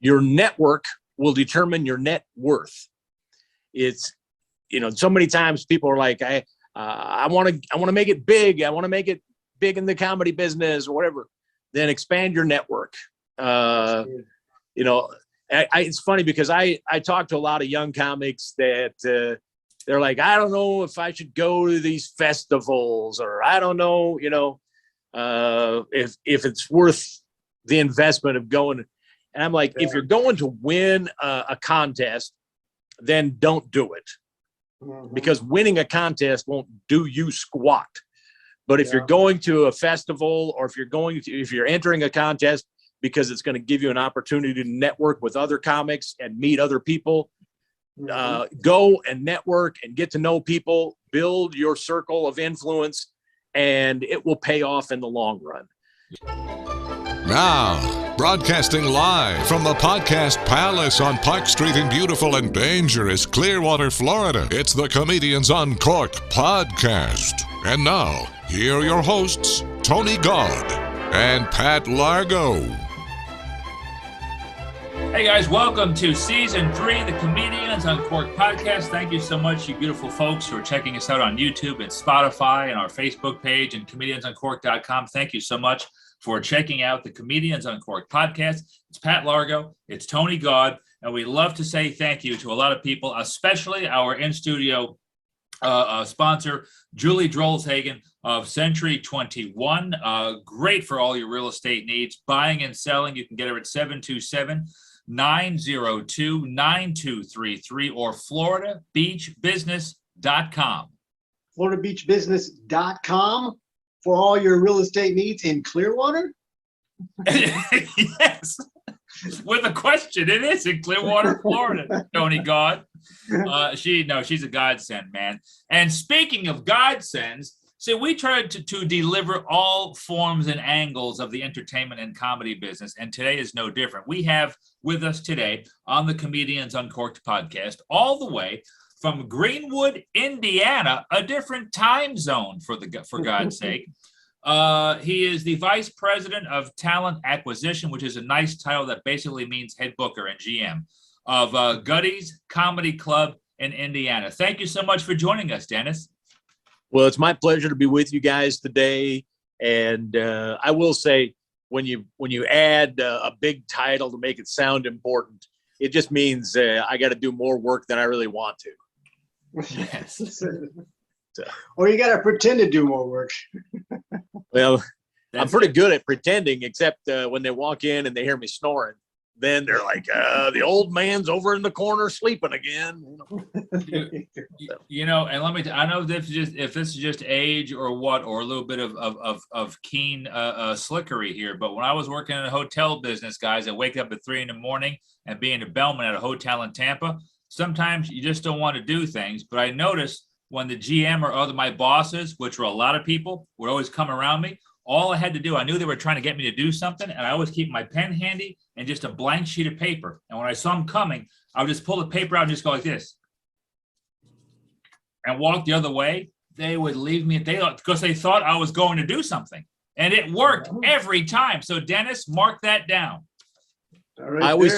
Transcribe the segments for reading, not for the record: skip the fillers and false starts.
Your network will determine your net worth. It's, so many times people are like, I want to make it big. I want to make it big in the comedy business or whatever. Then expand your network. It's funny because I talk to a lot of young comics that they're like, I don't know if I should go to these festivals, or I don't know, if it's worth the investment of going. And I'm like, if you're going to win a contest, then don't do it, because winning a contest won't do you squat. But if you're going to a festival, or if you're entering a contest because it's going to give you an opportunity to network with other comics and meet other people, go and network and get to know people, build your circle of influence, and it will pay off in the long run. Now, broadcasting live from the Podcast Palace on Park Street in beautiful and dangerous Clearwater, Florida, it's the Comedians Uncorked podcast. And now, here are your hosts, Tony Gaud and Pat Largo. Hey guys, welcome to Season 3, the Comedians Uncorked podcast. Thank you so much, you beautiful folks who are checking us out on YouTube and Spotify and our Facebook page and comediansuncorked.com. Thank you so much for checking out the Comedians Uncorked podcast. It's Pat Largo, it's Tony Gaud, and we love to say thank you to a lot of people, especially our in-studio sponsor, Julie Drolshagen of Century 21. Great for all your real estate needs, buying and selling. You can get her at 727-902-9233 or FloridaBeachBusiness.com. FloridaBeachBusiness.com for all your real estate needs in Clearwater? Yes. With a question, it is in Clearwater, Florida, Tony Gaud. She's a godsend, man. And speaking of godsends, we tried to deliver all forms and angles of the entertainment and comedy business, and today is no different. We have with us today on the Comedians Uncorked podcast, all the way from Greenwood, Indiana, a different time zone for God's sake. He is the Vice President of Talent Acquisition, which is a nice title that basically means head booker and GM of Gutty's Comedy Club in Indiana. Thank you so much for joining us, Dennis. Well, it's my pleasure to be with you guys today. And I will say, when you add a big title to make it sound important, it just means I got to do more work than I really want to. Yes. Or you got to pretend to do more work. Well, I'm pretty good at pretending, except when they walk in and they hear me snoring. Then they're like, the old man's over in the corner sleeping again. And let me, I know if this is just age or what, or a little bit of keen slickery here, but when I was working in a hotel business, guys, I wake up at 3 a.m. and being a bellman at a hotel in Tampa, sometimes you just don't want to do things. But I noticed when the GM or other my bosses, which were a lot of people, would always come around me, all I had to do, I knew they were trying to get me to do something, and I always keep my pen handy and just a blank sheet of paper. And when I saw them coming, I would just pull the paper out and just go like this and walk the other way. They would leave me because they thought I was going to do something, and it worked every time. So Dennis, mark that down. Right, I always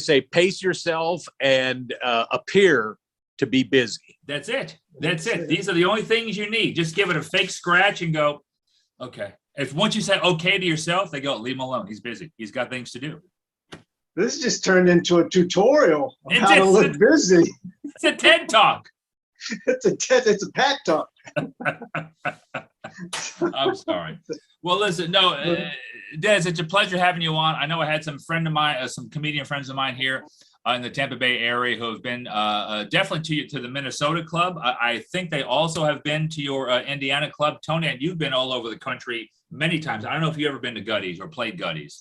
say, pace yourself and appear to be busy. That's it. These are the only things you need. Just give it a fake scratch and go, okay. If once you say okay to yourself, they go, leave him alone. He's busy. He's got things to do. This just turned into a tutorial on how to look busy. It's a TED Talk. It's a Pat Talk. I'm sorry. Well, listen, Dennis, it's a pleasure having you on. I know I had some comedian friends of mine here in the Tampa Bay area who have been definitely to the Minnesota club. I think they also have been to your Indiana club. Tony, and you've been all over the country many times. I don't know if you've ever been to Gutty's or played Gutty's.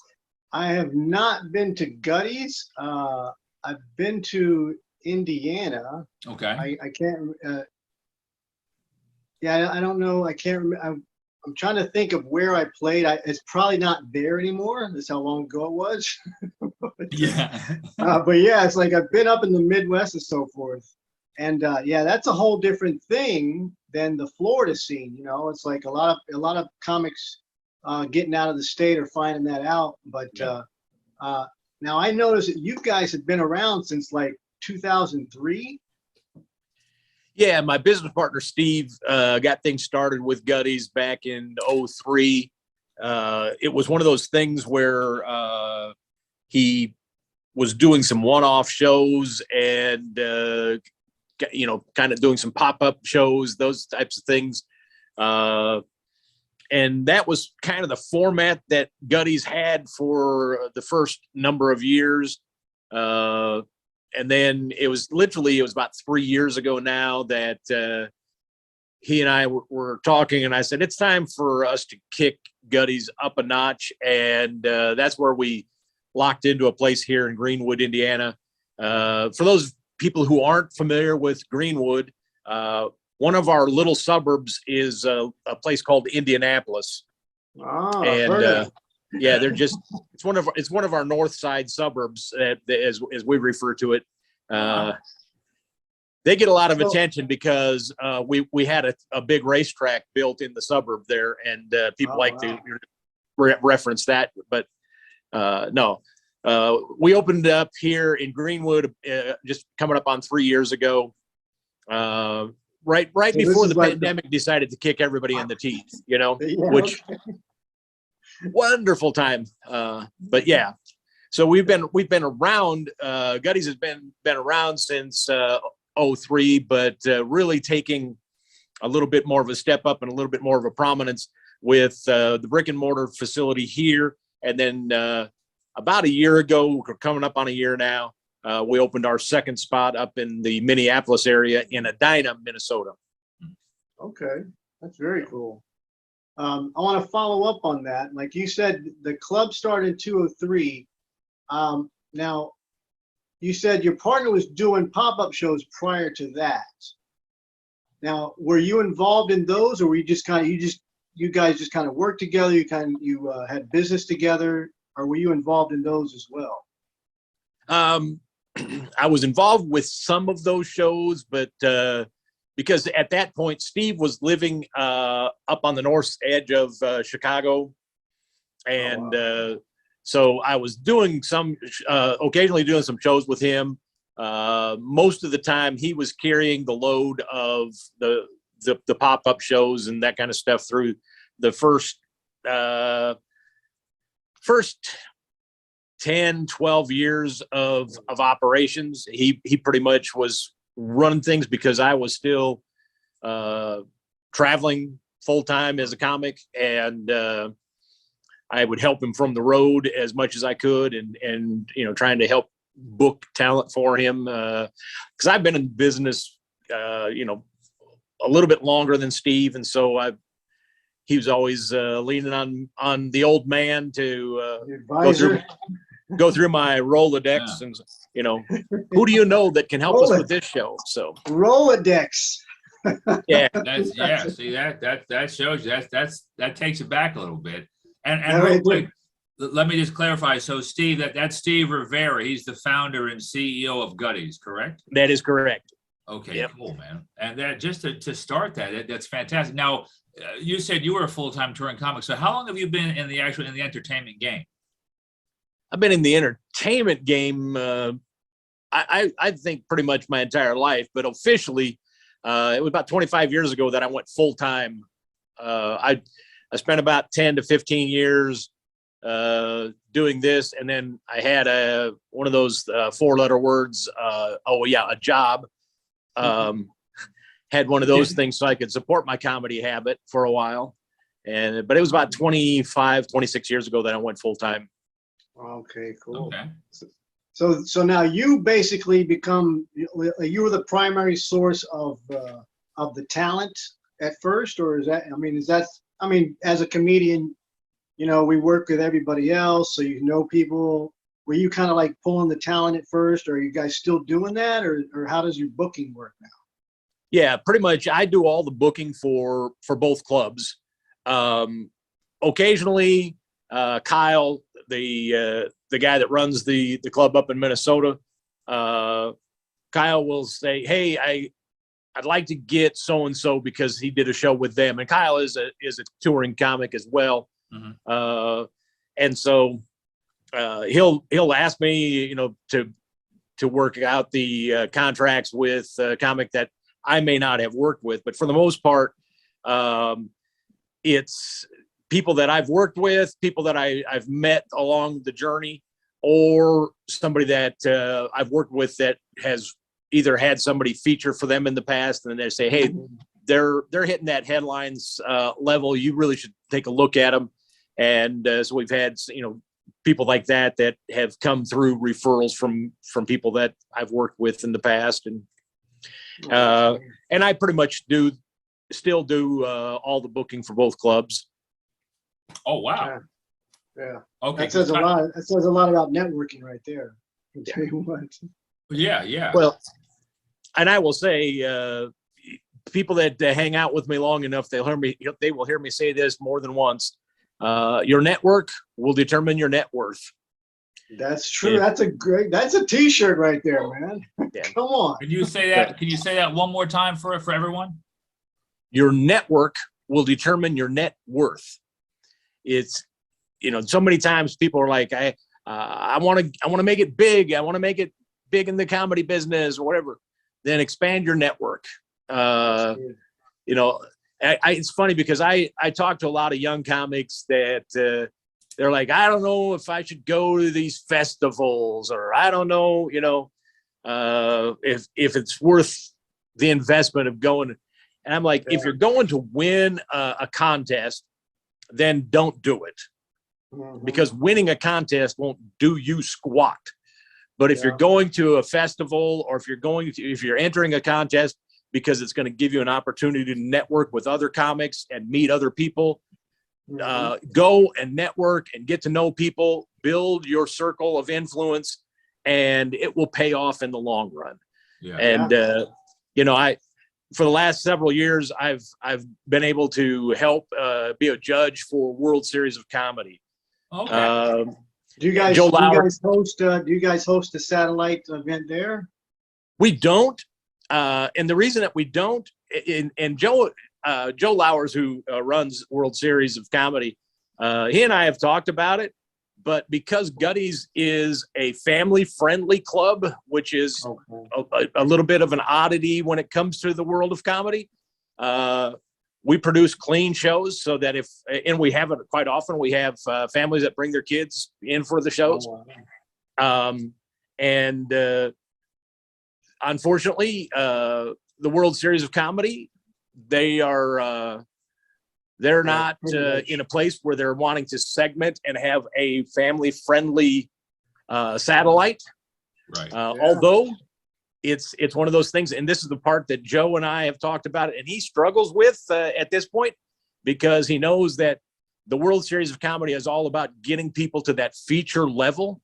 I have not been to Gutty's. I've been to Indiana. Okay. I can't. I don't know. I can't remember. I'm trying to think of where I played. It's probably not there anymore. That's how long ago it was. Yeah. But yeah, it's like I've been up in the Midwest and so forth. And that's a whole different thing than the Florida scene. It's like a lot of comics getting out of the state or finding that out. But Now I noticed that you guys have been around since like 2003. Yeah, my business partner Steve got things started with Gutty's back in '03. It was one of those things where he was doing some one-off shows and kind of doing some pop-up shows, those types of things. And that was kind of the format that Gutty's had for the first number of years. And then it was about 3 years ago now that he and I were talking, and I said, it's time for us to kick Gutty's up a notch. And that's where we locked into a place here in Greenwood, Indiana. For those people who aren't familiar with Greenwood, one of our little suburbs is a place called Indianapolis. Oh, And yeah, it's one of our north side suburbs, as we refer to it. They get a lot of attention because we had a big racetrack built in the suburb there, and people to reference that. But no, we opened up here in Greenwood just coming up on 3 years ago. Right So before the pandemic decided to kick everybody in the teeth, which wonderful time. But yeah, so we've been around. Gutty's has been around since '03, but really taking a little bit more of a step up and a little bit more of a prominence with the brick and mortar facility here. And then about a year ago, we're coming up on a year now, we opened our second spot up in the Minneapolis area in Edina, Minnesota. Okay, that's very cool. I want to follow up on that. Like you said, the club started in 2003. Now, you said your partner was doing pop-up shows prior to that. Now, were you involved in those, or were you just you guys just kind of worked together? You had business together, or were you involved in those as well? I was involved with some of those shows, but because at that point Steve was living up on the north edge of Chicago, and so I was doing occasionally doing some shows with him. Most of the time he was carrying the load of the pop-up shows and that kind of stuff through the first 10, 12 years of operations. He pretty much was running things because I was still traveling full-time as a comic, and I would help him from the road as much as I could, and trying to help book talent for him, because I've been in business a little bit longer than Steve, and so he was always leaning on the old man to go through my Rolodex, and who do you know that can help us with this show? So Rolodex. Yeah, see that shows you that takes it back a little bit. And real quick, let me just clarify. So Steve, that's Steve Rivera. He's the founder and CEO of Gutty's, correct? That is correct. Okay, Yep. Cool, man. And that just to start that's fantastic. Now, you said you were a full-time touring comic. So how long have you been in the entertainment game? I've been in the entertainment game, I think pretty much my entire life, but officially, it was about 25 years ago that I went full-time. I spent about 10 to 15 years doing this, and then I had one of those 4-letter words, a job. Had one of those things so I could support my comedy habit for a while. But it was about 25, 26 years ago that I went full-time. Okay, cool. Okay. So now you basically you were the primary source of the talent at first, or is that as a comedian, we work with everybody else, so people. Were you kind of like pulling the talent at first, or are you guys still doing that, or how does your booking work now? Yeah, pretty much. I do all the booking for both clubs. Occasionally, Kyle, the guy that runs the club up in Minnesota, Kyle will say, "Hey, I'd like to get so and so because he did a show with them." And Kyle is a touring comic as well, Mm-hmm. and so he'll ask me, to work out the contracts with a comic that I may not have worked with, but for the most part, it's people that I've worked with, people that I've met along the journey, or somebody that I've worked with that has either had somebody feature for them in the past, and they say, hey, they're hitting that headlines level. You really should take a look at them. And so we've had, people like that have come through referrals from people that I've worked with in the past. And I pretty much still do all the booking for both clubs. Oh, wow. Yeah. Okay. That says a lot. That says a lot about networking right there. I'll tell you what. Yeah. Well, and I will say, people that hang out with me long enough, they will hear me say this more than once. Your network will determine your net worth. That's true. That's a t-shirt right there, man. Yeah. Come on. Can you say that? Can you say that one more time for everyone? Your network will determine your net worth. It's, so many times people are like, I want to make it big. I want to make it big in the comedy business or whatever. Then expand your network. It's funny because I talk to a lot of young comics that they're like, I don't know if I should go to these festivals, or I don't know, if it's worth the investment of going. And I'm like, if you're going to win a contest, then don't do it, because winning a contest won't do you squat. But if you're going to a festival, or if you're entering a contest because it's going to give you an opportunity to network with other comics and meet other people, go and network and get to know people, build your circle of influence, and it will pay off in the long run. Yeah. And, for the last several years, I've been able to help be a judge for World Series of Comedy. Okay. Do you guys host a satellite event there? We don't. And the reason that we don't, and Joe Lowers, who runs World Series of Comedy, he and I have talked about it, but because Gutty's is a family-friendly club, which is a little bit of an oddity when it comes to the world of comedy, we produce clean shows so that and we have it quite often, we have families that bring their kids in for the shows. Unfortunately, the World Series of Comedy, they're not in a place where they're wanting to segment and have a family-friendly satellite. Right. Although it's one of those things, and this is the part that Joe and I have talked about, and he struggles with at this point, because he knows that the World Series of Comedy is all about getting people to that feature level,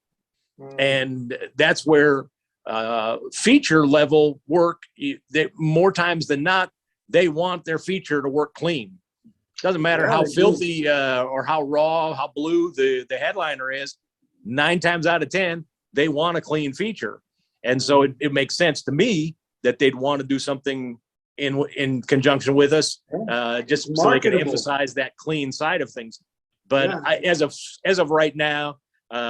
and that's where feature level work, that more times than not, they want their feature to work clean. Doesn't matter how filthy or how raw, how blue the headliner is. 9 times out of 10, they want a clean feature. And so it makes sense to me that they'd want to do something in conjunction with us, just so they can emphasize that clean side of things. But as of right now,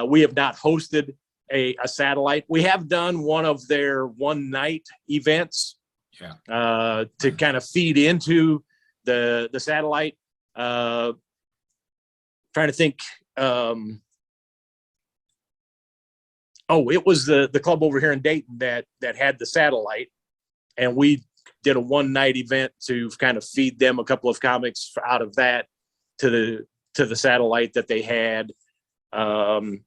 we have not hosted a satellite. We have done one of their one-night events to kind of feed into the satellite. Trying to think. It was the club over here in Dayton that had the satellite, and we did a one-night event to kind of feed them a couple of comics out of that to the satellite that they had. And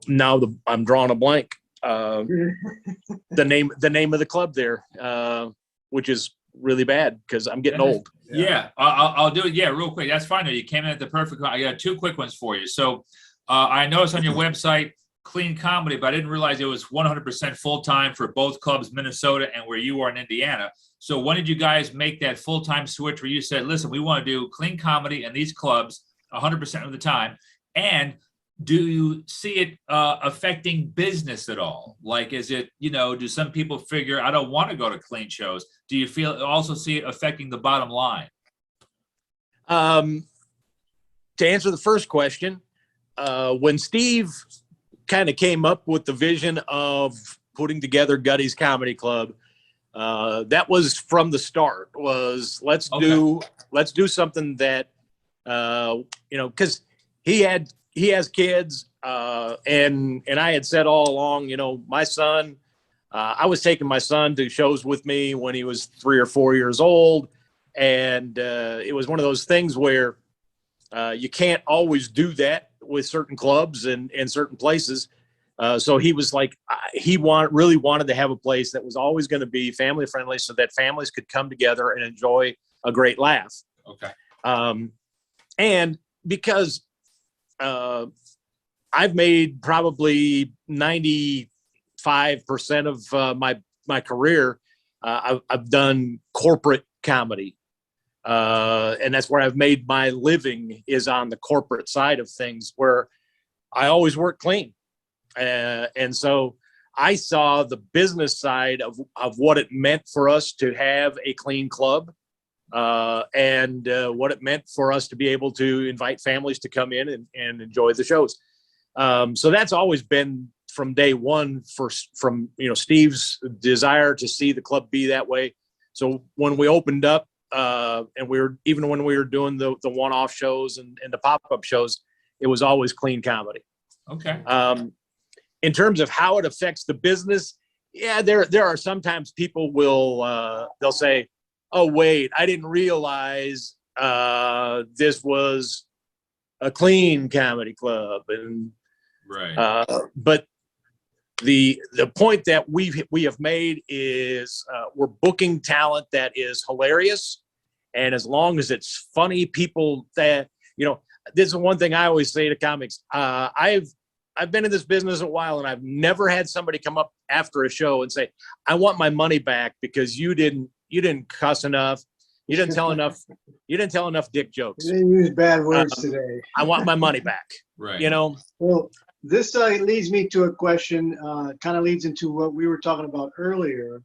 now I'm drawing a blank. The name of the club there, which is really bad because I'm getting old. Yeah, I'll do it. Yeah, real quick. That's fine. You came in at the perfect time. I got 2 quick ones for you. So I noticed on your website, Clean Comedy, but I didn't realize it was 100% full-time for both clubs, Minnesota and where you are in Indiana. So when did you guys make that full-time switch where you said, listen, we want to do Clean Comedy and these clubs 100% of the time? And do you see it affecting business at all? Like, is it, do some people figure, I don't want to go to clean shows? Do you also see it affecting the bottom line? To answer the first question, when Steve kind of came up with the vision of putting together Gutty's Comedy Club, that was from the start. Was let's do something that because he has kids, and I had said all along, my son. I was taking my son to shows with me when he was 3 or 4 years old, and it was one of those things where you can't always do that with certain clubs and certain places. So he was like, he really wanted to have a place that was always going to be family friendly, so that families could come together and enjoy a great laugh. Okay. And because I've made probably 95% of my career, I've done corporate comedy. And that's where I've made my living, is on the corporate side of things, where I always work clean. And so I saw the business side of what it meant for us to have a clean club, and what it meant for us to be able to invite families to come in and enjoy the shows. So that's always been from day one, from Steve's desire to see the club be that way. So when we opened up, and when we were doing the one-off shows and the pop-up shows, it was always clean comedy. Okay. In terms of how it affects the business, yeah, there are sometimes people they'll say, "Oh wait, I didn't realize this was a clean comedy club," and right. But the point that we have made is we're booking talent that is hilarious, and as long as it's funny, people that this is one thing I always say to comics. I've been in this business a while, and I've never had somebody come up after a show and say, "I want my money back because you didn't cuss enough, you didn't tell enough dick jokes. You didn't use bad words today. I want my money back." Right. Well, this leads me to a question, kind of leads into what we were talking about earlier.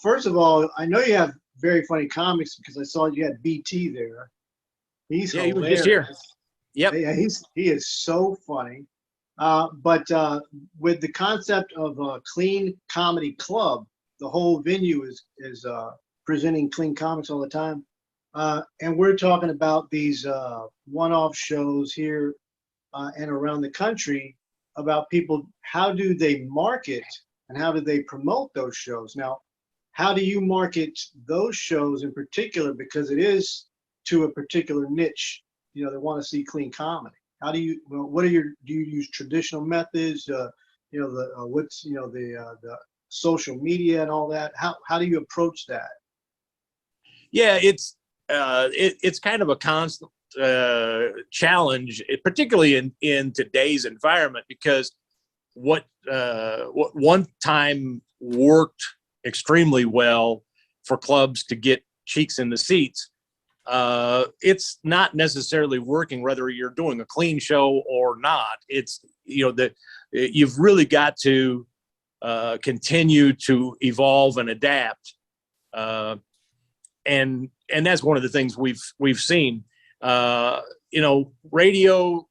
First of all, I know you have very funny comics because I saw you had BT there. He's hilarious. He was just here. Yep. Yeah, he is so funny. But with the concept of a clean comedy club, the whole venue is presenting clean comics all the time. And we're talking about these one-off shows here and around the country, about people, how do they market and how do they promote those shows? Now, how do you market those shows in particular? Because it is to a particular niche, they want to see clean comedy. How do you, do you use traditional methods? The social media and all that? How do you approach that? Yeah, it's kind of a constant challenge, particularly in today's environment, because what one time worked extremely well for clubs to get cheeks in the seats, it's not necessarily working whether you're doing a clean show or not. It's you've really got to continue to evolve and adapt, and that's one of the things we've seen. Radio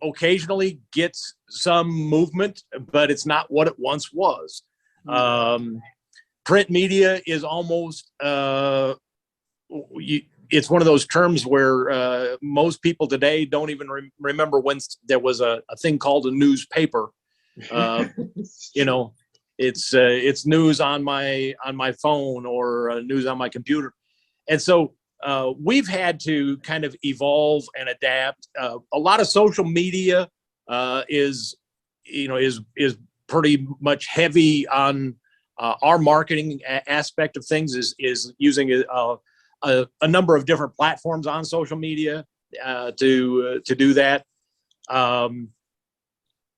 occasionally gets some movement, but it's not what it once was. Print media is almost it's one of those terms where most people today don't even remember when there was a thing called a newspaper. It's news on my phone or news on my computer, and so we've had to kind of evolve and adapt. A lot of social media is pretty much heavy on our marketing aspect of things. Is using a number of different platforms on social media to do that.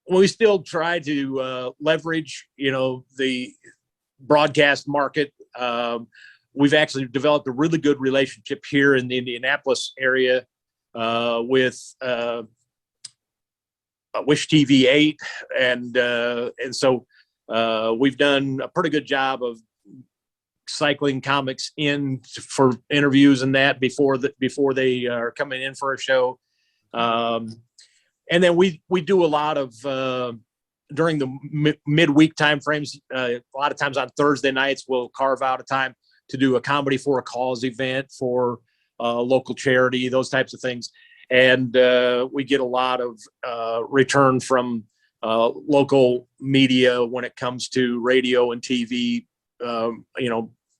We still try to leverage, the broadcast market. We've actually developed a really good relationship here in the Indianapolis area with Wish TV 8, and so we've done a pretty good job of cycling comics in for interviews and that before they are coming in for a show. and then we do a lot of during the midweek time frames. A lot of times on Thursday nights, we'll carve out a time to do a comedy for a cause event for local charity, those types of things. And we get a lot of return from local media when it comes to radio and TV,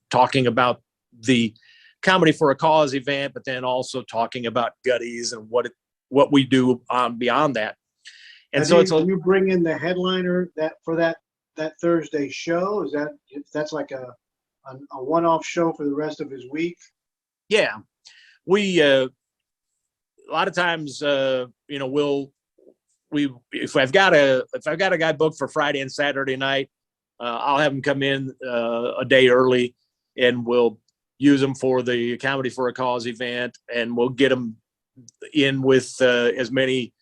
talking about the comedy for a cause event, but then also talking about Gutties and what we do beyond that. And so you bring in the headliner for that Thursday show? That's like a one-off show for the rest of his week? Yeah, we a lot of times if I've got a guy booked for Friday and Saturday night, I'll have him come in a day early, and we'll use them for the comedy for a cause event, and we'll get them in with as many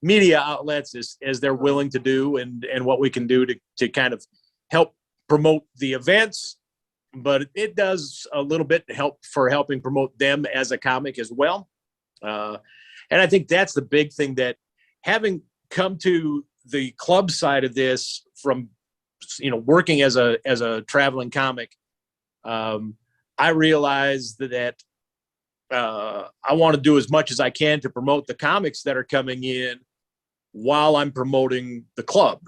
media outlets as they're willing to do, and what we can do to kind of help promote the events. But it does a little bit helping promote them as a comic as well. And I think that's the big thing, that having come to the club side of this from, working as a traveling comic, I realized that I want to do as much as I can to promote the comics that are coming in while I'm promoting the club.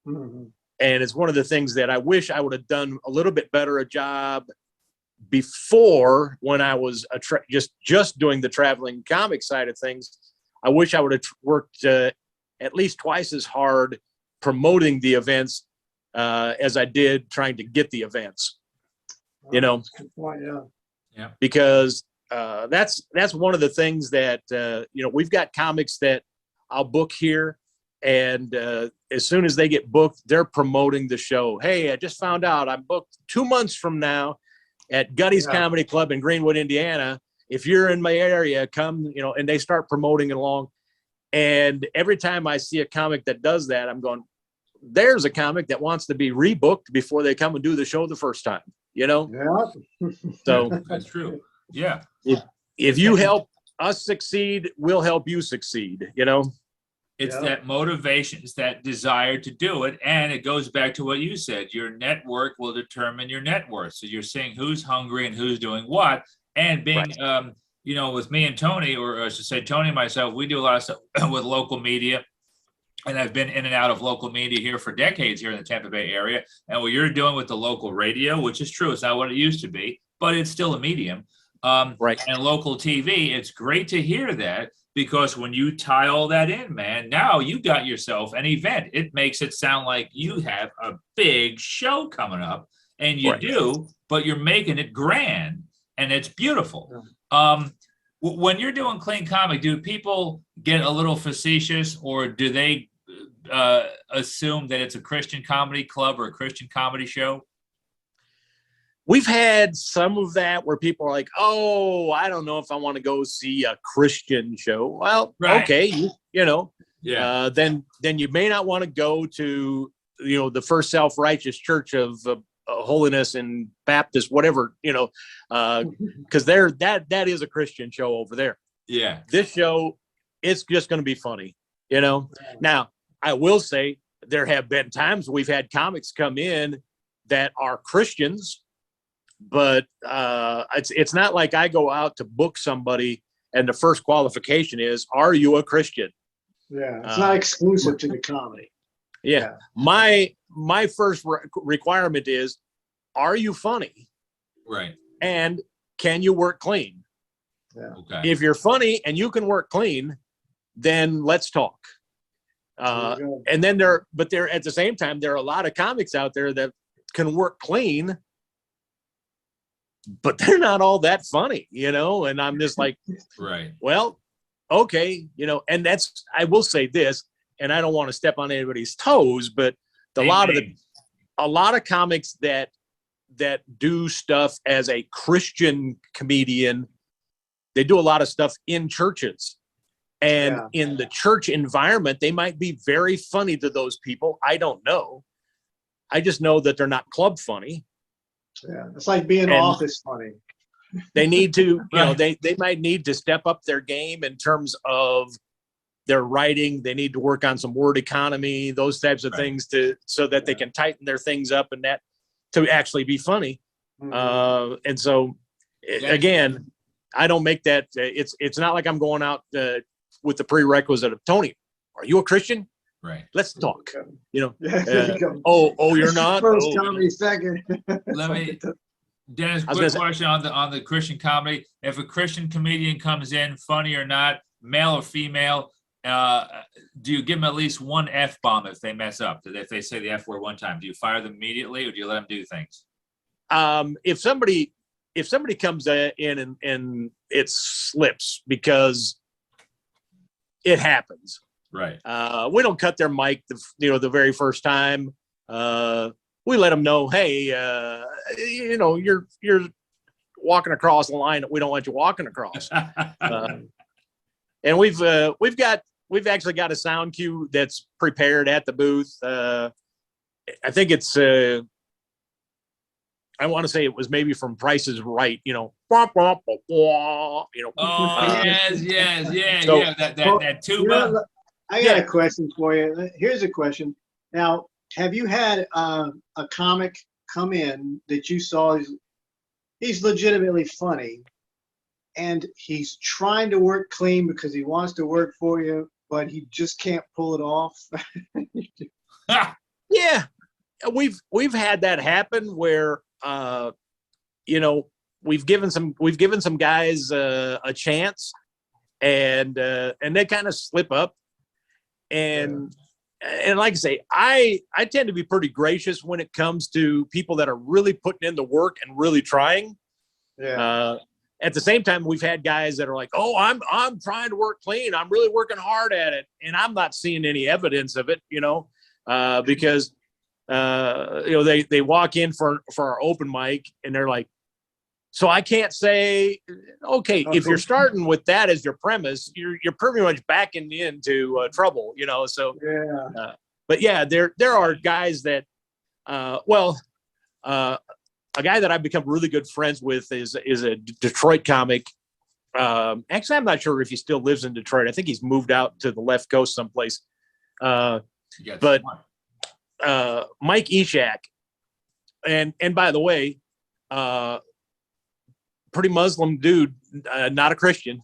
Mm-hmm. And it's one of the things that I wish I would have done a little bit better a job before, when I was just doing the traveling comic side of things. I wish I would have worked at least twice as hard promoting the events as I did trying to get the events. That's a good point, yeah. Because that's one of the things that we've got comics that I'll book here, and as soon as they get booked, they're promoting the show. Hey, I just found out I'm booked 2 months from now at Gutty's Comedy Club in Greenwood, Indiana. If you're in my area, come, and they start promoting it along. And every time I see a comic that does that, I'm going, there's a comic that wants to be rebooked before they come and do the show the first time, Yeah. So That's true. Yeah. if you help us succeed, we'll help you succeed, It's that motivation, it's that desire to do it. And it goes back to what you said, your network will determine your net worth. So you're seeing who's hungry and who's doing what. And being, with me and Tony, or I should say Tony and myself, we do a lot of stuff with local media. And I've been in and out of local media here for decades here in the Tampa Bay area. And what you're doing with the local radio, which is true, it's not what it used to be, but it's still a medium. Right. And local TV, it's great to hear that, because when you tie all that in, man, now you got yourself an event. It makes it sound like you have a big show coming up, and you do, but you're making it grand, and it's beautiful. When you're doing clean comic, do people get a little facetious, or do they assume that it's a Christian comedy club or a Christian comedy show? We've had some of that where people are like, oh, I don't know if I want to go see a Christian show. Well, okay, then you may not want to go to, the First Self-Righteous Church of Holiness and Baptist, whatever, because that is a Christian show over there. Yeah. This show, it's just going to be funny, Now, I will say there have been times we've had comics come in that are Christians, but it's not like I go out to book somebody and the first qualification is, are you a Christian? Yeah, it's not exclusive to the comedy. Yeah. My first requirement is, are you funny? Right. And can you work clean? Yeah. Okay. If you're funny and you can work clean, then let's talk. And then there at the same time, there are a lot of comics out there that can work clean, but they're not all that funny, and I'm just like, right. Well, okay, and that's, I will say this, and I don't want to step on anybody's toes, but a lot of comics that do stuff as a Christian comedian, they do a lot of stuff in churches, and in the church environment, they might be very funny to those people. I don't know. I just know that they're not club funny. Yeah, it's like being office funny. They need to, they might need to step up their game in terms of their writing. They need to work on some word economy, those types of things so that they can tighten their things up and that to actually be funny. And so again, I don't make that. It's not like I'm going out with the prerequisite of Tony. Are you a Christian? Right. Let's talk. You Yeah, know. You're not. First comedy, second. Let me, Dennis. Quick question on the Christian comedy. If a Christian comedian comes in, funny or not, male or female, do you give them at least one F-bomb if they mess up? If they say the F word one time, do you fire them immediately, or do you let them do things? If somebody comes in and it slips, because it happens. Right. We don't cut their mic the very first time. We let them know, hey, you're walking across the line that we don't want you walking across. And we've actually got a sound cue that's prepared at the booth. I think it's I want to say it was maybe from Price is Right, wah, wah, wah, wah, Oh, yes. So- Yeah. That tuba. I got a question for you. Here's a question. Now, have you had a comic come in that you saw he's legitimately funny, and he's trying to work clean because he wants to work for you, but he just can't pull it off? Yeah, we've had that happen where we've given some guys a chance, and they kind of slip up, and like I say, I tend to be pretty gracious when it comes to people that are really putting in the work and really trying. Yeah. At the same time, we've had guys that are like, "Oh, I'm trying to work clean. I'm really working hard at it," and I'm not seeing any evidence of it, because they walk in for our open mic and they're like, so I can't say, okay, if you're starting with that as your premise, you're pretty much backing into trouble, So Yeah. but yeah, there are guys that, a guy that I've become really good friends with is a Detroit comic. Actually, I'm not sure if he still lives in Detroit. I think he's moved out to the left coast someplace. But Mike Eshak, and by the way, pretty Muslim dude, not a Christian,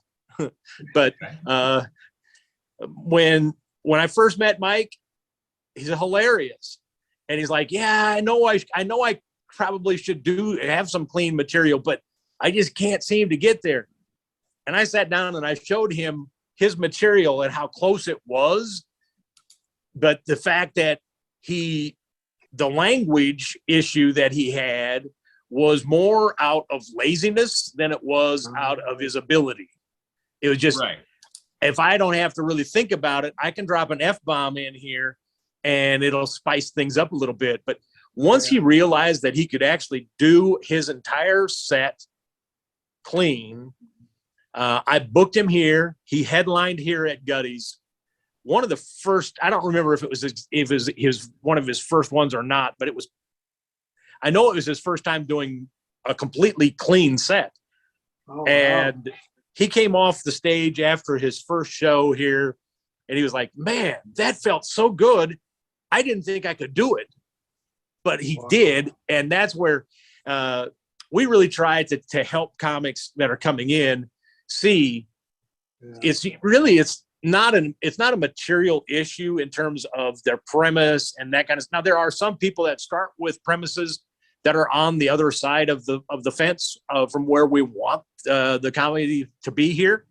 but when I first met Mike, he's hilarious, and he's like, yeah, I know I probably should have some clean material, but I just can't seem to get there. And I sat down and I showed him his material and how close it was, but the fact that the language issue that he had was more out of laziness than it was out of his ability. It was just, if I don't have to really think about it, I can drop an F-bomb in here and it'll spice things up a little bit. But once he realized that he could actually do his entire set clean, I booked him here. He headlined here at Gutty's. One of the first, I don't remember if it was his one of his first ones or not, but I know it was his first time doing a completely clean set. And he came off the stage after his first show here, and he was like, man, that felt so good. I didn't think I could do it, but he did. And that's where we really try to help comics that are coming in see it's not a material issue in terms of their premise and that kind of stuff. Now, there are some people that start with premises that are on the other side of the fence from where we want the comedy to be here.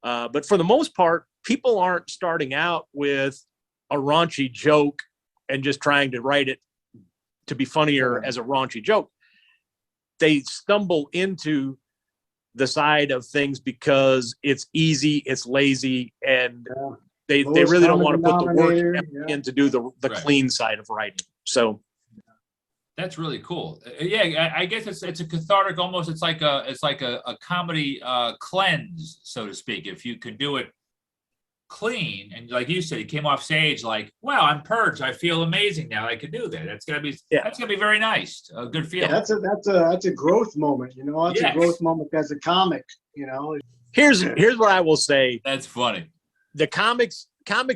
But for the most part, people aren't starting out with a raunchy joke and just trying to write it to be funnier as a raunchy joke. They stumble into the side of things because it's easy, it's lazy, and they really don't want to put the work in to do the clean side of writing. So that's really cool. Yeah, I guess it's a cathartic, almost. It's like a comedy cleanse, so to speak. If you can do it clean, and like you said, you came off stage like, wow, I'm purged. I feel amazing now. I can do that. That's gonna be very nice. A good feeling. Yeah, that's a growth moment. That's a growth moment as a comic. Here's what I will say. That's funny. the comics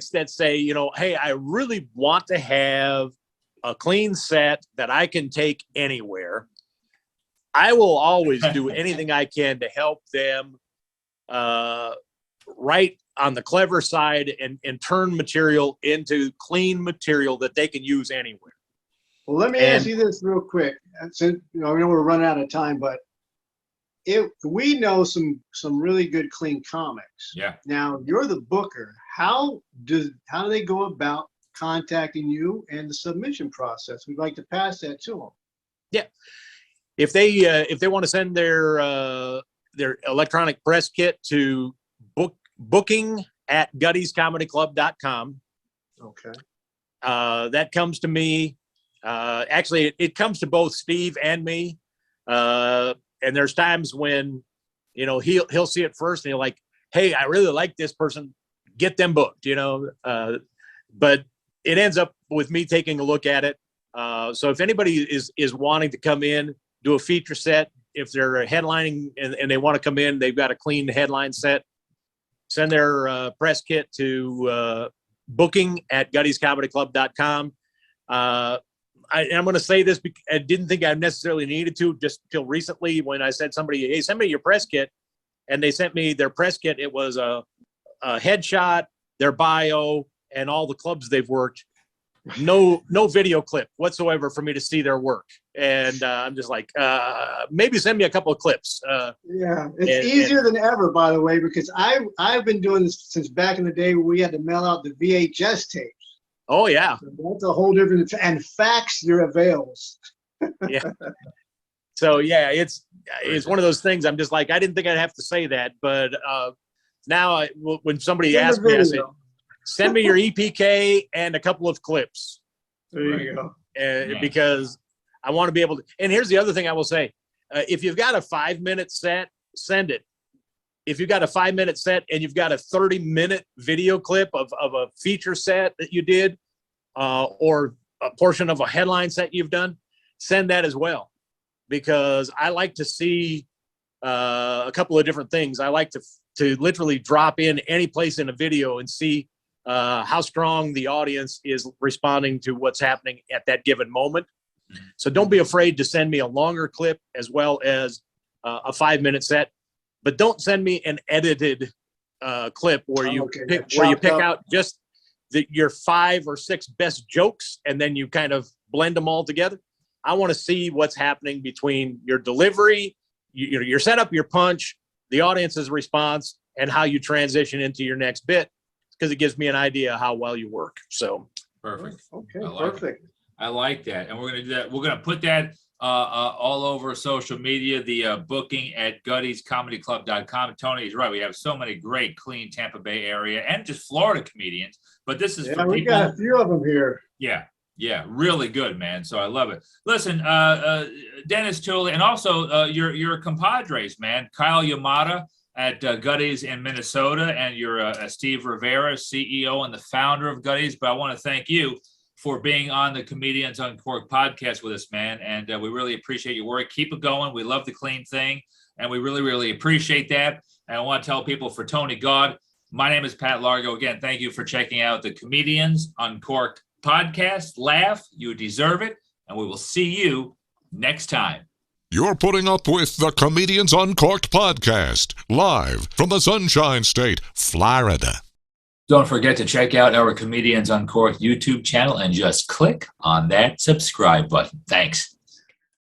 that say, you know, hey, I really want to have a clean set that I can take anywhere. I will always do anything I can to help them right on the clever side and turn material into clean material that they can use anywhere. Well, let me ask you this real quick. Since, you know, I know we're running out of time, but if we know some really good clean comics. Yeah. Now you're the booker. How do they go about contacting you and the submission process? We'd like to pass that to them. Yeah. If they want to send their electronic press kit to booking@guttyscomedyclub.com. Okay. That comes to me. Actually, it comes to both Steve and me. And there's times when, you know, he'll see it first and he'll like, hey, I really like this person, get them booked, you know. But it ends up with me taking a look at it. So if anybody is wanting to come in, do a feature set, if they're headlining and they want to come in, they've got a clean headline set, send their press kit to booking@guttyscomedyclub.com. I'm going to say this because I didn't think I necessarily needed to just till recently when I said somebody, hey, send me your press kit. And they sent me their press kit. It was a headshot, their bio, and all the clubs they've worked. No video clip whatsoever for me to see their work. And I'm just like, maybe send me a couple of clips. Yeah, it's easier than ever, by the way, because I've been doing this since back in the day where we had to mail out the VHS tapes. Oh yeah, So that's a whole different, and fax your avails. Yeah. So yeah, it's one of those things. I'm just like, I didn't think I'd have to say that, but now when somebody asks me, I say, send me your EPK and a couple of clips. There you go. Because I want to be able to. And here's the other thing I will say: if you've got a 5-minute set, send it. If you've got a 5-minute set and you've got a 30-minute video clip of a feature set that you did, or a portion of a headline set you've done, send that as well. Because I like to see a couple of different things. I like to literally drop in any place in a video and see how strong the audience is responding to what's happening at that given moment. So don't be afraid to send me a longer clip as well as a 5-minute set. But don't send me an edited clip where you pick out just your 5 or 6 best jokes and then you kind of blend them all together. I want to see what's happening between your delivery, your setup, your punch, the audience's response, and how you transition into your next bit, because it gives me an idea how well you work. So perfect. Okay, perfect. I like that, and we're going to do that. We're going to put that all over social media. The booking@guttyscomedyclub.com. Tony is right. We have so many great, clean Tampa Bay area and just Florida comedians. But this is for we people. got a few of them here. Yeah, really good, man. So I love it. Listen, Dennis Tooley, and also your compadres, man. Kyle Yamada at Gutty's in Minnesota, and you're Steve Rivera, CEO and the founder of Gutty's. But I want to thank you for being on the Comedians Uncorked podcast with us, man. And we really appreciate your work. Keep it going. We love the clean thing, and we really, really appreciate that. And I want to tell people, for Tony Gaud, my name is Pat Largo. Again, thank you for checking out the Comedians Uncorked podcast. Laugh, you deserve it, and we will see you next time. You're putting up with the Comedians Uncorked podcast, live from the Sunshine State, Florida. Don't forget to check out our Comedians Uncorked YouTube channel and just click on that subscribe button. Thanks.